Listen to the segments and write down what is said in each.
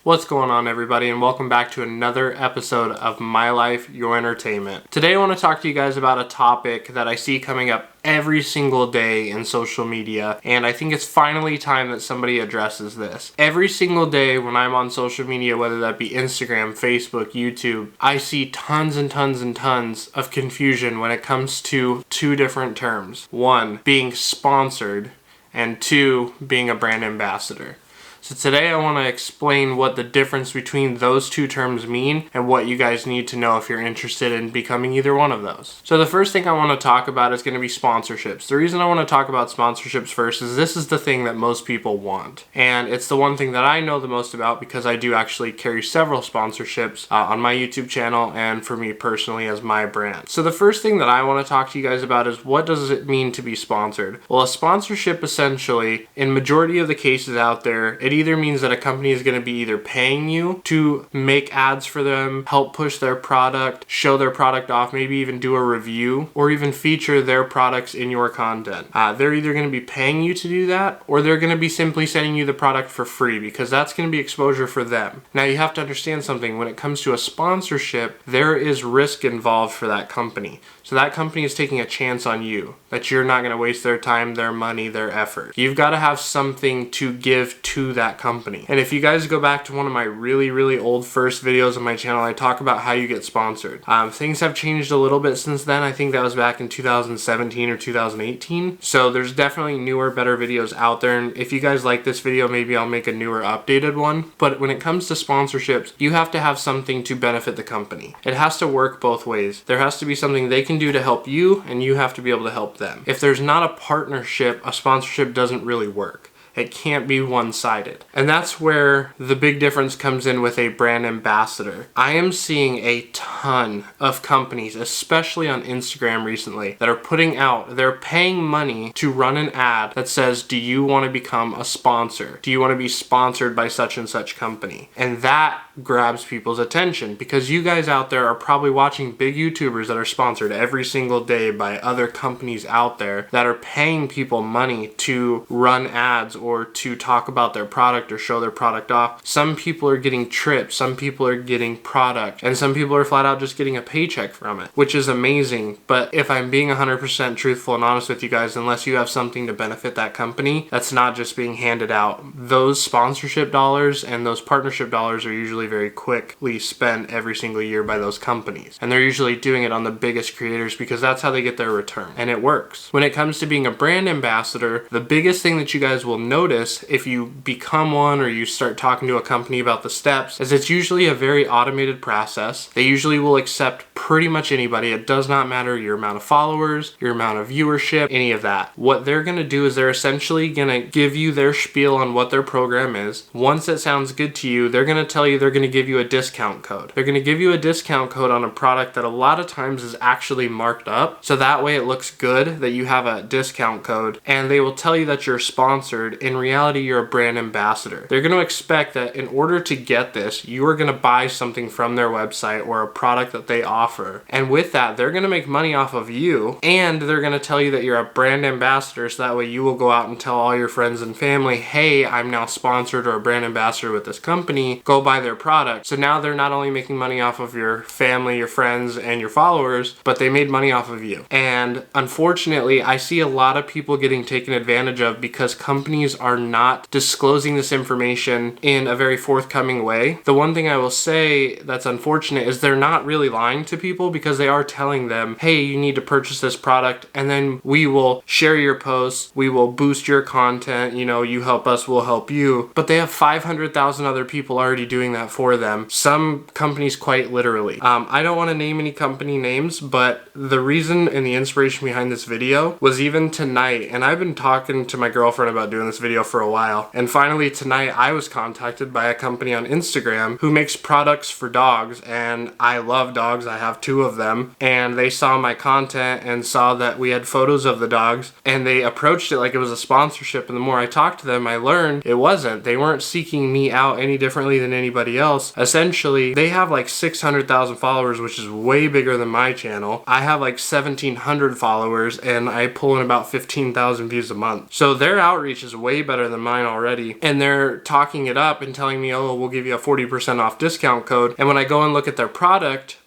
What's going on, everybody, and welcome back to another episode of My Life, Your Entertainment. Today I want to talk to you guys about a topic that I see coming up every single day in social media, and I think it's finally time that somebody addresses this. Every single day when I'm on social media, whether that be Instagram, Facebook, YouTube, I see tons and tons and tons of confusion when it comes to two different terms. One, being sponsored, and two, being a brand ambassador. So today I want to explain what the difference between those two terms mean and what you guys need to know if you're interested in becoming either one of those. So the first thing I want to talk about is going to be sponsorships. The reason I want to talk about sponsorships first is this is the thing that most people want. And it's the one thing that I know the most about because I do actually carry several sponsorships on my YouTube channel and for me personally as my brand. So the first thing that I want to talk to you guys about is what does it mean to be sponsored? Well, a sponsorship essentially, in majority of the cases out there, it either means that a company is going to be either paying you to make ads for them, help push their product, show their product off, maybe even do a review, or even feature their products in your content. They're either going to be paying you to do that, or they're going to be simply sending you the product for free because that's going to be exposure for them. Now you have to understand something. When it comes to a sponsorship, there is risk involved for that company. So that company is taking a chance on you, that you're not going to waste their time, their money, their effort. You've got to have something to give to that company. And if you guys go back to one of my really old first videos on my channel, I talk about how you get sponsored. Things have changed a little bit since then. I think that was back in 2017 or 2018. So there's definitely newer, better videos out there. And if you guys like this video, maybe I'll make a newer, updated one. But when it comes to sponsorships, you have to have something to benefit the company. It has to work both ways. There has to be something they can do to help you, and you have to be able to help them. If there's not a partnership, a sponsorship doesn't really work. It can't be one-sided. And that's where the big difference comes in with a brand ambassador. I am seeing a ton of companies, especially on Instagram recently, that are they're paying money to run an ad that says, do you want to become a sponsor? Do you want to be sponsored by such and such company? And that grabs people's attention because you guys out there are probably watching big YouTubers that are sponsored every single day by other companies out there that are paying people money to run ads or to talk about their product or show their product off. Some people are getting trips, some people are getting product, and some people are flat out just getting a paycheck from it, which is amazing. But if I'm being 100% truthful and honest with you guys, unless you have something to benefit that company, that's not just being handed out. Those sponsorship dollars and those partnership dollars are usually very quickly spent every single year by those companies. And they're usually doing it on the biggest creators because that's how they get their return. And it works. When it comes to being a brand ambassador, the biggest thing that you guys will notice if you become one or you start talking to a company about the steps is it's usually a very automated process. They usually will accept pretty much anybody. It does not matter your amount of followers, your amount of viewership, any of that. What they're going to do is they're essentially going to give you their spiel on what their program is. Once it sounds good to you, they're going to tell you they're going to give you a discount code. They're going to give you a discount code on a product that a lot of times is actually marked up. So that way it looks good that you have a discount code, and they will tell you that you're sponsored. In reality, you're a brand ambassador. They're going to expect that in order to get this, you are going to buy something from their website or a product that they offer. And with that, they're going to make money off of you, and they're going to tell you that you're a brand ambassador, so that way you will go out and tell all your friends and family, hey, I'm now sponsored or a brand ambassador with this company, go buy their product. So now they're not only making money off of your family, your friends, and your followers, but they made money off of you. And unfortunately, I see a lot of people getting taken advantage of because companies are not disclosing this information in a very forthcoming way. The one thing I will say that's unfortunate is they're not really lying to people because they are telling them, hey, you need to purchase this product, and then we will share your posts, we will boost your content, you help us, we'll help you. But they have 500,000 other people already doing that for them. Some companies quite literally. I don't want to name any company names, but the reason and the inspiration behind this video was even tonight, and I've been talking to my girlfriend about doing this video for a while, and finally tonight I was contacted by a company on Instagram who makes products for dogs, and I love dogs. I have 2 of them, and they saw my content and saw that we had photos of the dogs, and they approached it like it was a sponsorship. And the more I talked to them, I learned it wasn't. They weren't seeking me out any differently than anybody else, essentially they have like 600,000 followers, which is way bigger than my channel. I have like 1,700 followers and I pull in about 15,000 views a month. So their outreach is way better than mine already. And they're talking it up and telling me, oh, we'll give you a 40% off discount code. And when I go and look at their product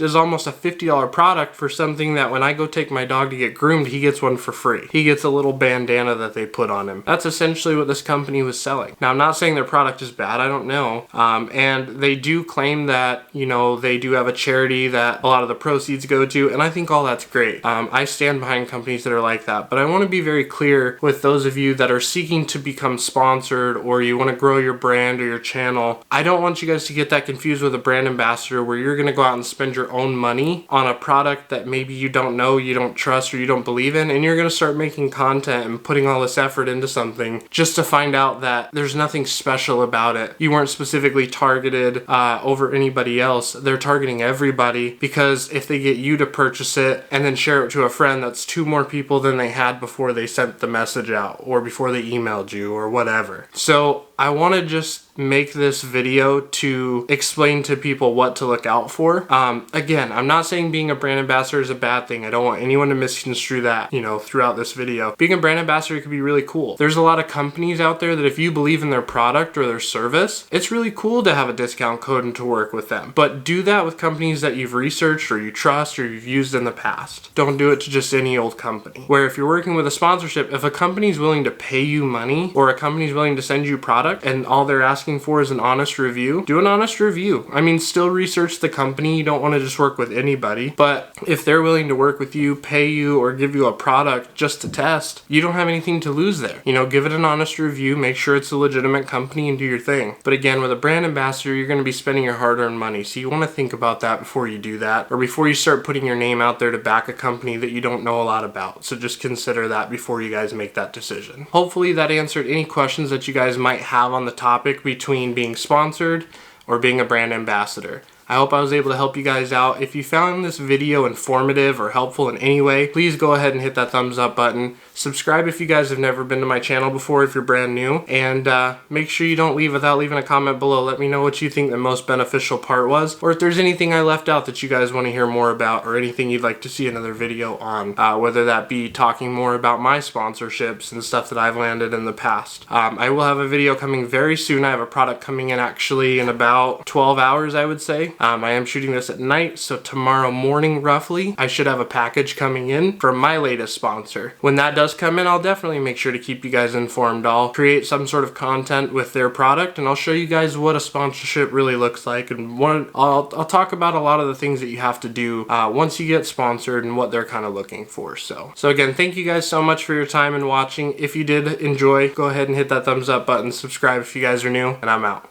is almost a $50 product for something that when I go take my dog to get groomed, he gets one for free. He gets a little bandana that they put on him. That's essentially what this company was selling. Now, I'm not saying their product is bad. I don't know. And they do claim that, you know, they do have a charity that a lot of the proceeds go to. And I think all that's great. I stand behind companies that are like that. But I want to be very clear with those of you that are seeking to become sponsored or you want to grow your brand or your channel. I don't want you guys to get that confused with a brand ambassador where you're going to go out and spend your own money on a product that maybe you don't know, you don't trust, or you don't believe in, and you're going to start making content and putting all this effort into something just to find out that there's nothing special about it. You weren't specifically targeted over anybody else. They're targeting everybody because if they get you to purchase it and then share it to a friend, that's 2 more people than they had before they sent the message out or before they emailed you or whatever. So I want to just make this video to explain to people what to look out for. Again, I'm not saying being a brand ambassador is a bad thing. I don't want anyone to misconstrue that, you know, throughout this video. Being a brand ambassador could be really cool. There's a lot of companies out there that if you believe in their product or their service, it's really cool to have a discount code and to work with them. But do that with companies that you've researched or you trust or you've used in the past. Don't do it to just any old company. Where if you're working with a sponsorship, if a company's willing to pay you money or a company's willing to send you product and all they're asking for is an honest review, do an honest review. I mean, still research the company. You don't want to just work with anybody, but if they're willing to work with you, pay you, or give you a product just to test, you don't have anything to lose there. You know, give it an honest review, make sure it's a legitimate company and do your thing. But again, with a brand ambassador, you're going to be spending your hard-earned money. So you want to think about that before you do that, or before you start putting your name out there to back a company that you don't know a lot about. So just consider that before you guys make that decision. Hopefully that answered any questions that you guys might have on the topic between being sponsored or being a brand ambassador. I hope I was able to help you guys out. If you found this video informative or helpful in any way, please go ahead and hit that thumbs up button. Subscribe if you guys have never been to my channel before, if you're brand new, and make sure you don't leave without leaving a comment below. Let me know what you think the most beneficial part was, or if there's anything I left out that you guys want to hear more about, or anything you'd like to see another video on, whether that be talking more about my sponsorships and stuff that I've landed in the past. I will have a video coming very soon. I have a product coming in actually in about 12 hours, I would say. I am shooting this at night, so tomorrow morning roughly, I should have a package coming in from my latest sponsor. When that does come in, I'll definitely make sure to keep you guys informed. I'll create some sort of content with their product and I'll show you guys what a sponsorship really looks like, and I'll talk about a lot of the things that you have to do once you get sponsored and what they're kind of looking for. So again, thank you guys so much for your time and watching. If you did enjoy, go ahead and hit that thumbs up button, subscribe if you guys are new, and I'm out.